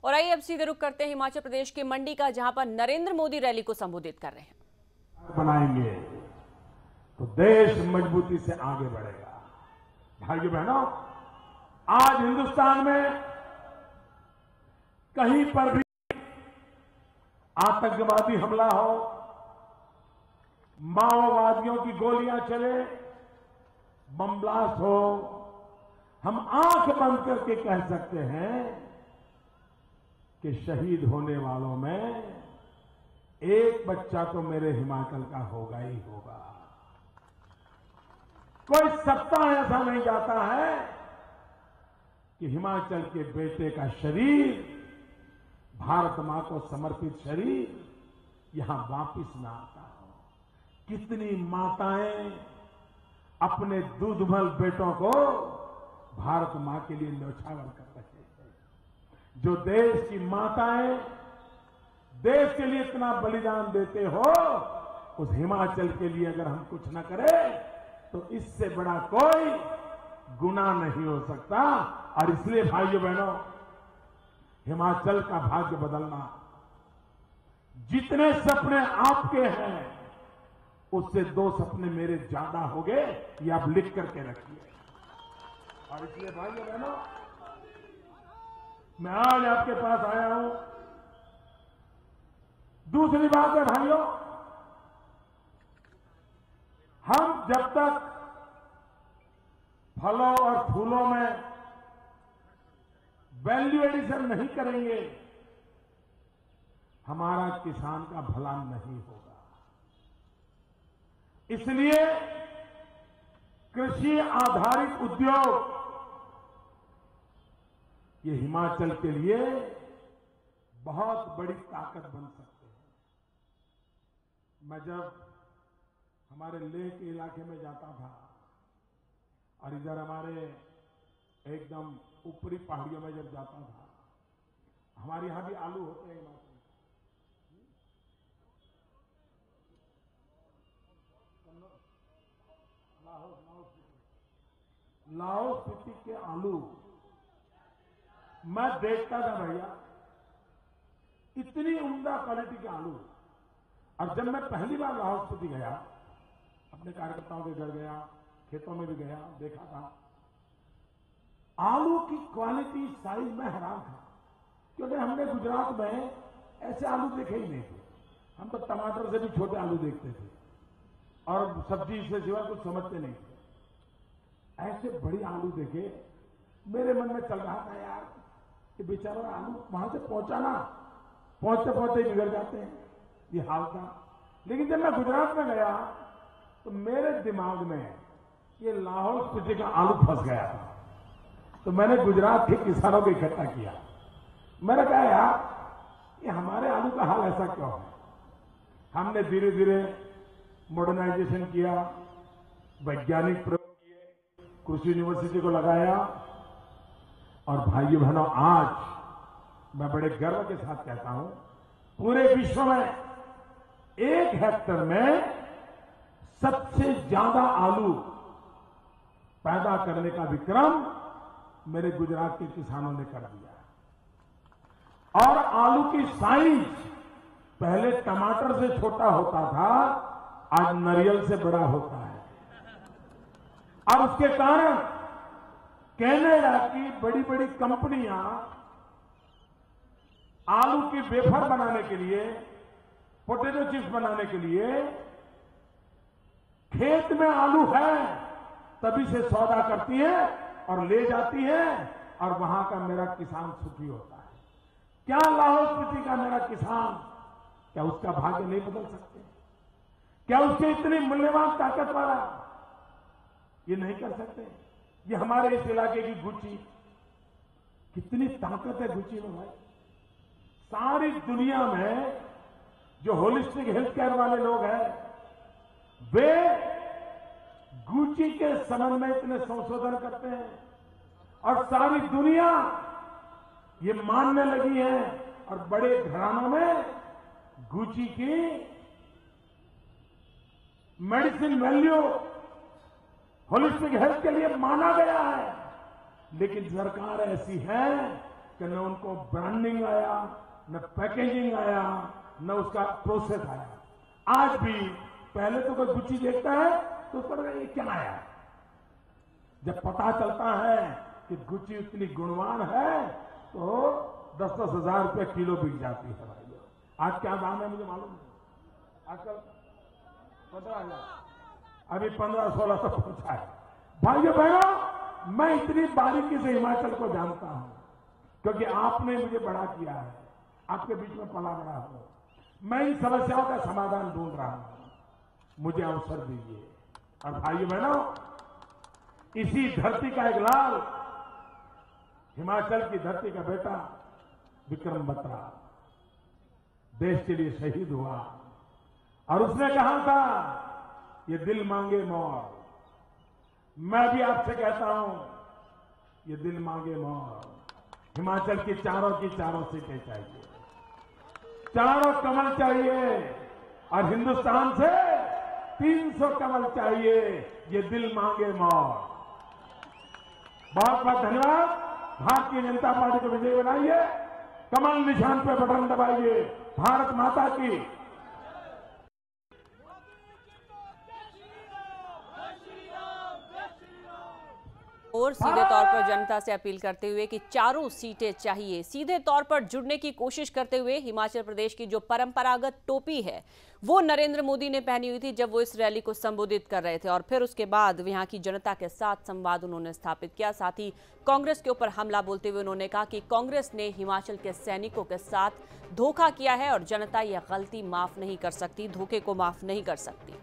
और आइए अब सीधे रुख करते हैं हिमाचल प्रदेश के मंडी का, जहां पर नरेंद्र मोदी रैली को संबोधित कर रहे हैं। बनाएंगे तो देश मजबूती से आगे बढ़ेगा। भाइयों बहनों, आज हिंदुस्तान में कहीं पर भी आतंकवादी हमला हो, माओवादियों की गोलियां चले, बम ब्लास्ट हो, हम आंख बंद करके कह सकते हैं कि शहीद होने वालों में एक बच्चा तो मेरे हिमाचल का होगा ही होगा। कोई सप्ताह ऐसा नहीं जाता है कि हिमाचल के बेटे का शरीर, भारत मां को समर्पित शरीर यहां वापिस ना आता हो। कितनी माताएं अपने दूधमल बेटों को भारत मां के लिए न्यौछावर कर रहे हैं। जो देश की माताएं देश के लिए इतना बलिदान देते हो, उस हिमाचल के लिए अगर हम कुछ न करें तो इससे बड़ा कोई गुनाह नहीं हो सकता। और इसलिए भाइयों बहनों, हिमाचल का भाग्य बदलना, जितने सपने आपके हैं उससे 2 सपने मेरे ज्यादा हो गए, ये आप लिख करके रखिए। और इसलिए भाइयों बहनों, मैं आज आपके पास आया हूं। दूसरी बात है भाइयों, हम जब तक फलों और फूलों में वैल्यू एडिशन नहीं करेंगे, हमारा किसान का भला नहीं होगा। इसलिए कृषि आधारित उद्योग ये हिमाचल के लिए बहुत बड़ी ताकत बन सकते हैं। मैं जब हमारे लेह के इलाके में जाता था और इधर हमारे एकदम ऊपरी पहाड़ियों में जब जाता था, हमारे यहां भी आलू होते हैं हिमाचल में। लाहौल स्पीति के आलू मैं देखता था भैया, इतनी उम्दा क्वालिटी के आलू। और जब मैं पहली बार लाहौल स्पीति गया, अपने कार्यकर्ताओं के घर गया, खेतों में भी गया, देखा था आलू की क्वालिटी, साइज में हैरान था। क्योंकि हमने गुजरात में ऐसे आलू देखे ही नहीं थे। हम तो टमाटर से भी छोटे आलू देखते थे और सब्जी से सिवा कुछ समझते नहीं थे। ऐसे बड़े आलू देखे, मेरे मन में चल रहा था यार कि बेचारा आलू वहां से पहुंचाना, पहुंचते पहुंचते बिगड़ जाते हैं, ये हाल था। लेकिन जब मैं गुजरात में गया तो मेरे दिमाग में ये लाहौल स्पीति का आलू फंस गया था। तो मैंने गुजरात के किसानों को इकट्ठा किया। मैंने कहा यार, ये हमारे आलू का हाल ऐसा क्यों है? हमने धीरे धीरे मॉडर्नाइजेशन किया, वैज्ञानिक प्रयोग किए, कृषि यूनिवर्सिटी को लगाया। और भाइयों बहनों, आज मैं बड़े गर्व के साथ कहता हूं, पूरे विश्व में 1 हेक्टेयर में सबसे ज्यादा आलू पैदा करने का विक्रम मेरे गुजरात के किसानों ने कर दिया। और आलू की साइज पहले टमाटर से छोटा होता था, आज नारियल से बड़ा होता है। और उसके कारण कनाडा की बड़ी बड़ी कंपनियां आलू की वेफर बनाने के लिए, पोटैटो चिप्स बनाने के लिए, खेत में आलू है तभी से सौदा करती है और ले जाती है, और वहां का मेरा किसान सुखी होता है। क्या लाहौल स्पीति का मेरा किसान, क्या उसका भाग्य नहीं बदल सकते? क्या उसके इतनी मूल्यवान ताकत वाला ये नहीं कर सकते? ये हमारे इस इलाके की गुची, कितनी ताकत है गुची में भाई। सारी दुनिया में जो होलिस्टिक हेल्थ केयर वाले लोग हैं, वे गुची के संबंध में इतने संशोधन करते हैं और सारी दुनिया ये मानने लगी है। और बड़े घरानों में गुची की मेडिसिन वैल्यू होलिस्टिक हेल्थ के लिए माना गया है। लेकिन सरकार ऐसी है कि कि न उनको ब्रांडिंग आया, न पैकेजिंग आया, न उसका प्रोसेस आया। आज भी पहले तो कोई गुच्ची देखता है तो उस पर ये क्या आया, जब पता चलता है कि गुच्ची इतनी गुणवान है तो 10-10 हजार रुपये किलो बिक जाती है भाई। आज क्या दाम है मुझे मालूम नहीं, आजकल 15,000, अभी 15-16 तक पहुंचा है। भाइयों बहनों, मैं इतनी बारीकी से हिमाचल को जानता हूं क्योंकि आपने मुझे बड़ा किया है, आपके बीच में पला बड़ा हूं। मैं इन समस्याओं का समाधान ढूंढ रहा हूं, मुझे अवसर दीजिए। और भाइयों बहनों, इसी धरती का एक लाल, हिमाचल की धरती का बेटा विक्रम बत्रा देश के लिए शहीद हुआ और उसने कहा था ये दिल मांगे मोर। मैं भी आपसे कहता हूं ये दिल मांगे मोर। हिमाचल की चारों सीटें चाहिए, चारों कमल चाहिए और हिंदुस्तान से 300 कमल चाहिए, ये दिल मांगे मोर। बहुत बहुत धन्यवाद। भारतीय जनता पार्टी को विजयी बनाइए, कमल निशान पे बटन दबाइए। भारत माता की। और सीधे तौर पर जनता से अपील करते हुए कि चारों सीटें चाहिए, सीधे तौर पर जुड़ने की कोशिश करते हुए हिमाचल प्रदेश की जो परंपरागत टोपी है वो नरेंद्र मोदी ने पहनी हुई थी जब वो इस रैली को संबोधित कर रहे थे और फिर उसके बाद यहाँ की जनता के साथ संवाद उन्होंने स्थापित किया। साथ ही कांग्रेस के ऊपर हमला बोलते हुए उन्होंने कहा कि कांग्रेस ने हिमाचल के सैनिकों के साथ धोखा किया है और जनता यह गलती माफ नहीं कर सकती, धोखे को माफ नहीं कर सकती।